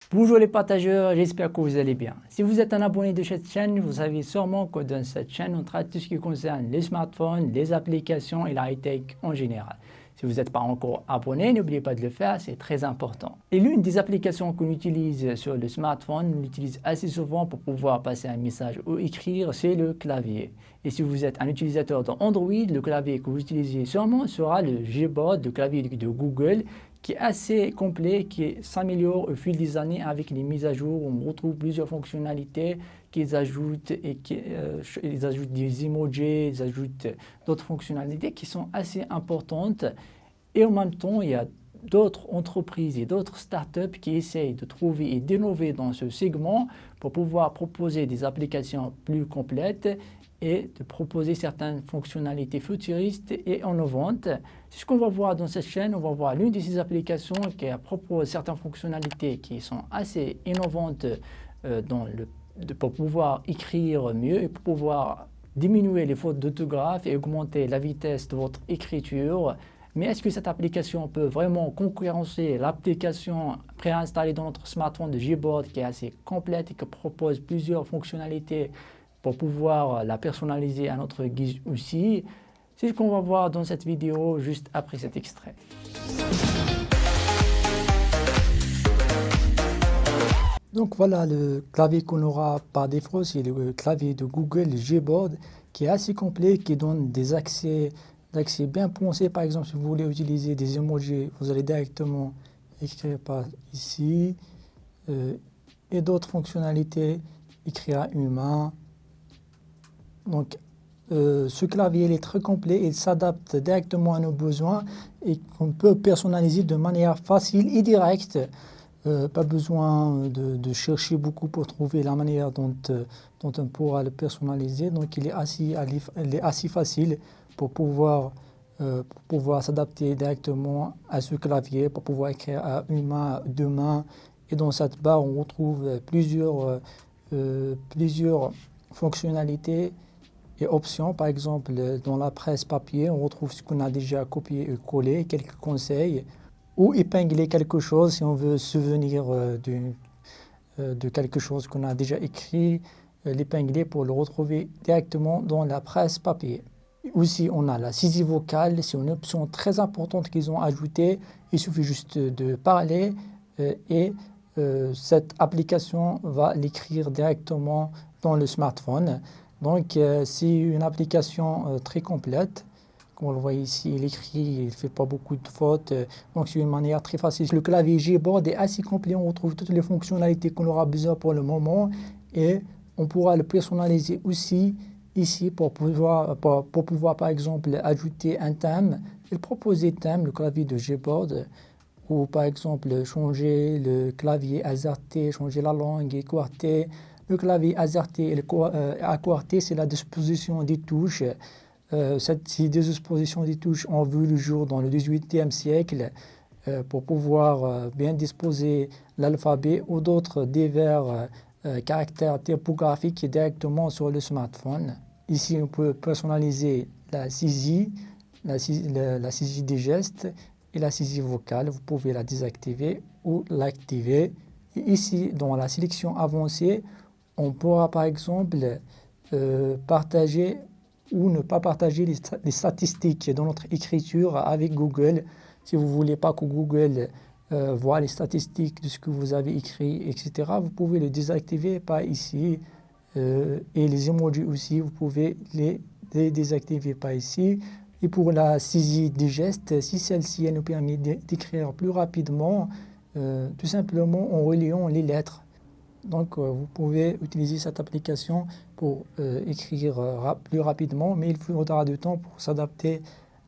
Bonjour les partageurs, j'espère que vous allez bien. Si vous êtes un abonné de cette chaîne, vous savez sûrement que dans cette chaîne, on traite tout ce qui concerne les smartphones, les applications et la high-tech en général. Si vous n'êtes pas encore abonné, n'oubliez pas de le faire, c'est très important. Et l'une des applications qu'on utilise sur le smartphone, on l'utilise assez souvent pour pouvoir passer un message ou écrire, c'est le clavier. Et si vous êtes un utilisateur d'Android, le clavier que vous utilisez sûrement sera le Gboard, le clavier de Google, qui est assez complet, qui s'améliore au fil des années avec les mises à jour. On retrouve plusieurs fonctionnalités qu'ils ajoutent ils ajoutent des emojis, ils ajoutent d'autres fonctionnalités qui sont assez importantes. Et en même temps, il y a d'autres entreprises et d'autres startups qui essayent de trouver et d'innover dans ce segment pour pouvoir proposer des applications plus complètes et de proposer certaines fonctionnalités futuristes et innovantes. C'est ce qu'on va voir dans cette chaîne. On va voir l'une de ces applications qui propose certaines fonctionnalités qui sont assez innovantes pour pouvoir écrire mieux et pour pouvoir diminuer les fautes d'orthographe et augmenter la vitesse de votre écriture. Mais est-ce que cette application peut vraiment concurrencer l'application préinstallée dans notre smartphone de Gboard qui est assez complète et qui propose plusieurs fonctionnalités pour pouvoir la personnaliser à notre guise aussi? C'est ce qu'on va voir dans cette vidéo juste après cet extrait. Donc voilà le clavier qu'on aura par défaut, c'est le clavier de Google Gboard qui est assez complet, qui donne des accès bien pensés. Par exemple, si vous voulez utiliser des emojis, vous allez directement écrire par ici et d'autres fonctionnalités, écrire à une main. Donc, ce clavier il est très complet, il s'adapte directement à nos besoins et qu'on peut personnaliser de manière facile et directe. Pas besoin de chercher beaucoup pour trouver la manière dont on pourra le personnaliser. Donc, il est assez facile pour pouvoir s'adapter directement à ce clavier, pour pouvoir écrire à une main, à deux mains. Et dans cette barre, on retrouve plusieurs fonctionnalités et options. Par exemple, dans la presse papier, on retrouve ce qu'on a déjà copié et collé, quelques conseils, ou épingler quelque chose si on veut se souvenir de quelque chose qu'on a déjà écrit, l'épingler pour le retrouver directement dans la presse papier. Aussi, on a la saisie vocale, c'est une option très importante qu'ils ont ajoutée. Il suffit juste de parler et cette application va l'écrire directement dans le smartphone. Donc, c'est une application très complète. Comme on le voit ici, il écrit, il ne fait pas beaucoup de fautes. Donc, c'est une manière très facile. Le clavier Gboard est assez complet. On retrouve toutes les fonctionnalités qu'on aura besoin pour le moment. Et on pourra le personnaliser aussi ici pour pouvoir, par exemple, ajouter un thème. Il propose des thèmes, le clavier de Gboard. Ou, par exemple, changer le clavier AZERTY, changer la langue, écarter. Le clavier AZERTY et écarter, c'est la disposition des touches. Ces dispositions des touches ont vu le jour dans le XVIIIe siècle pour pouvoir bien disposer l'alphabet ou d'autres divers caractères typographiques directement sur le smartphone. Ici, on peut personnaliser la saisie des gestes et la saisie vocale. Vous pouvez la désactiver ou l'activer. Et ici, dans la sélection avancée, on pourra par exemple partager ou ne pas partager les statistiques dans notre écriture avec Google. Si vous ne voulez pas que Google voit les statistiques de ce que vous avez écrit, etc., vous pouvez le désactiver par ici. Et les emojis aussi, vous pouvez les désactiver par ici. Et pour la saisie des gestes, si celle-ci elle nous permet d'écrire plus rapidement, tout simplement en reliant les lettres. Donc, vous pouvez utiliser cette application pour écrire plus rapidement, mais il faudra du temps pour s'adapter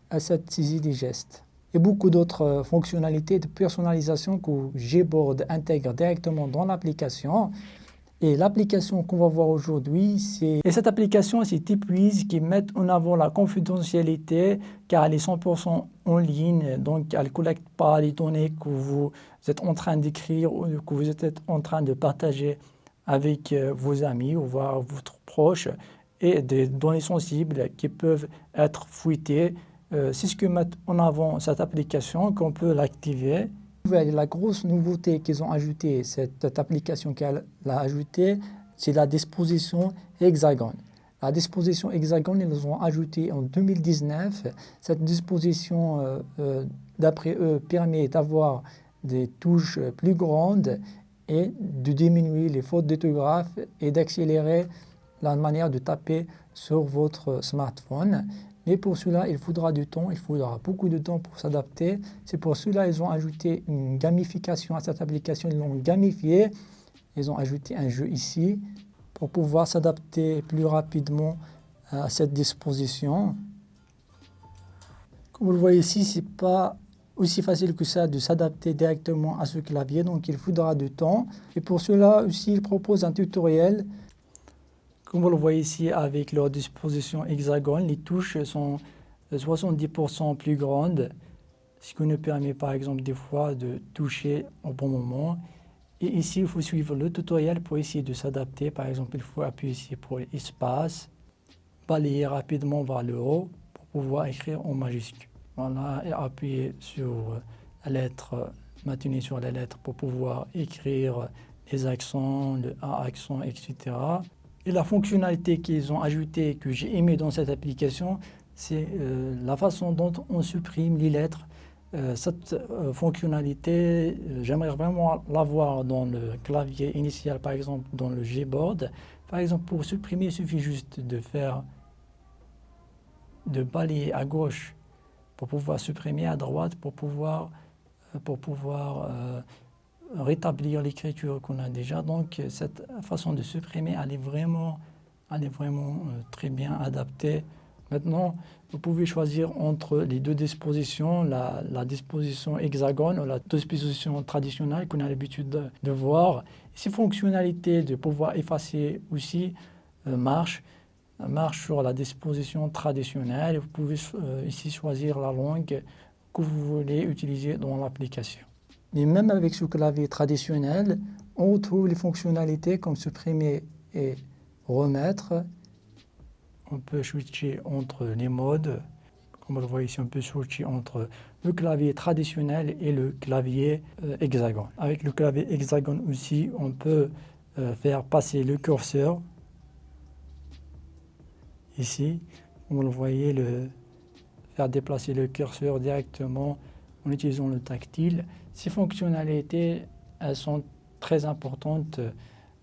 à cette saisie des gestes. Il y a beaucoup d'autres fonctionnalités de personnalisation que Gboard intègre directement dans l'application. Et l'application qu'on va voir aujourd'hui, c'est cette application, c'est TipWiz qui met en avant la confidentialité car elle est 100% en ligne, donc elle ne collecte pas les données que vous êtes en train d'écrire ou que vous êtes en train de partager avec vos amis ou votre proche et des données sensibles qui peuvent être fouillées. C'est ce que met en avant cette application qu'on peut l'activer La grosse nouveauté qu'ils ont ajoutée, cette application qu'elle a ajoutée, c'est la disposition hexagone. La disposition hexagone, ils ont ajouté en 2019. Cette disposition, d'après eux, permet d'avoir des touches plus grandes et de diminuer les fautes d'orthographe et d'accélérer la manière de taper sur votre smartphone. Mais pour cela, il faudra du temps, il faudra beaucoup de temps pour s'adapter. C'est pour cela qu'ils ont ajouté une gamification à cette application. Ils l'ont gamifiée. Ils ont ajouté un jeu ici pour pouvoir s'adapter plus rapidement à cette disposition. Comme vous le voyez ici, ce n'est pas aussi facile que ça de s'adapter directement à ce clavier. Donc il faudra du temps. Et pour cela aussi, ils proposent un tutoriel. Comme vous le voyez ici, avec leur disposition hexagone, les touches sont 70% plus grandes, ce qui nous permet par exemple des fois de toucher au bon moment. Et ici, il faut suivre le tutoriel pour essayer de s'adapter. Par exemple, il faut appuyer ici pour l'espace, balayer rapidement vers le haut pour pouvoir écrire en majuscule. Voilà, et appuyer sur la lettre, maintenir sur la lettre pour pouvoir écrire les accents, le A accent, etc. Et la fonctionnalité qu'ils ont ajoutée, que j'ai aimé dans cette application, c'est la façon dont on supprime les lettres. Cette fonctionnalité, j'aimerais vraiment l'avoir dans le clavier initial, par exemple dans le Gboard. Par exemple, pour supprimer, il suffit juste de balayer à gauche pour pouvoir supprimer, à droite pour pouvoir rétablir l'écriture qu'on a déjà. Donc cette façon de supprimer, elle est vraiment très bien adaptée. Maintenant, vous pouvez choisir entre les deux dispositions, la disposition hexagone ou la disposition traditionnelle qu'on a l'habitude de voir. Ces fonctionnalités de pouvoir effacer aussi marchent sur la disposition traditionnelle. Vous pouvez ici choisir la langue que vous voulez utiliser dans l'application. Mais même avec ce clavier traditionnel, on retrouve les fonctionnalités comme supprimer et remettre. On peut switcher entre les modes. Comme vous le voyez ici, on peut switcher entre le clavier traditionnel et le clavier hexagone. Avec le clavier hexagone aussi, on peut faire passer le curseur. Ici, comme vous le voyez, faire déplacer le curseur directement en utilisant le tactile. Ces fonctionnalités, elles sont très importantes,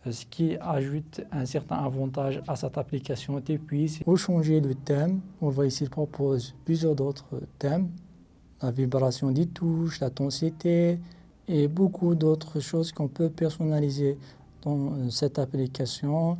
ce qui ajoute un certain avantage à cette application. Et puis, pour changer le thème, on voit ici, il propose plusieurs d'autres thèmes, la vibration des touches, la densité et beaucoup d'autres choses qu'on peut personnaliser dans cette application.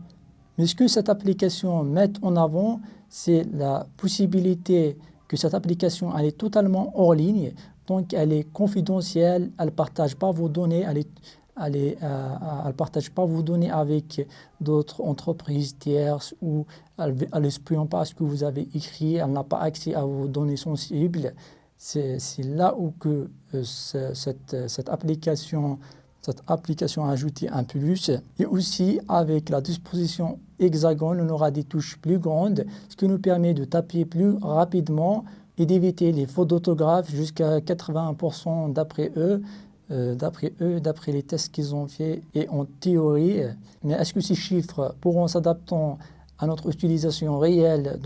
Mais ce que cette application met en avant, c'est la possibilité que cette application elle est totalement hors ligne, donc elle est confidentielle, elle ne partage pas vos données, elle partage pas vos données avec d'autres entreprises tierces ou elle n'espionne pas ce que vous avez écrit, elle n'a pas accès à vos données sensibles. C'est là où que cette application a ajouté un plus. Et aussi, avec la disposition hexagone, on aura des touches plus grandes, ce qui nous permet de taper plus rapidement et d'éviter les fautes d'orthographe jusqu'à 80% d'après eux, d'après les tests qu'ils ont fait et en théorie. Mais est-ce que ces chiffres pourront s'adapter à notre utilisation réelle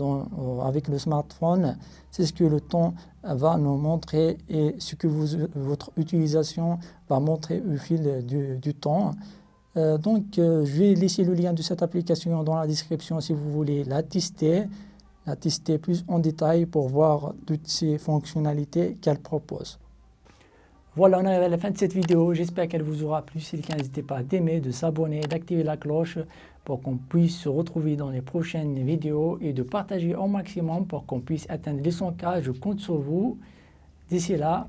avec le smartphone? C'est ce que le temps va nous montrer et ce que votre utilisation va montrer au fil du temps. Donc, je vais laisser le lien de cette application dans la description si vous voulez la tester plus en détail pour voir toutes ces fonctionnalités qu'elle propose. Voilà, on arrive à la fin de cette vidéo. J'espère qu'elle vous aura plu. Si c'est le cas, n'hésitez pas d'aimer, de s'abonner, d'activer la cloche pour qu'on puisse se retrouver dans les prochaines vidéos et de partager au maximum pour qu'on puisse atteindre les 100K. Je compte sur vous. D'ici là,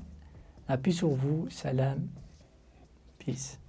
la paix sur vous. Salam. Peace.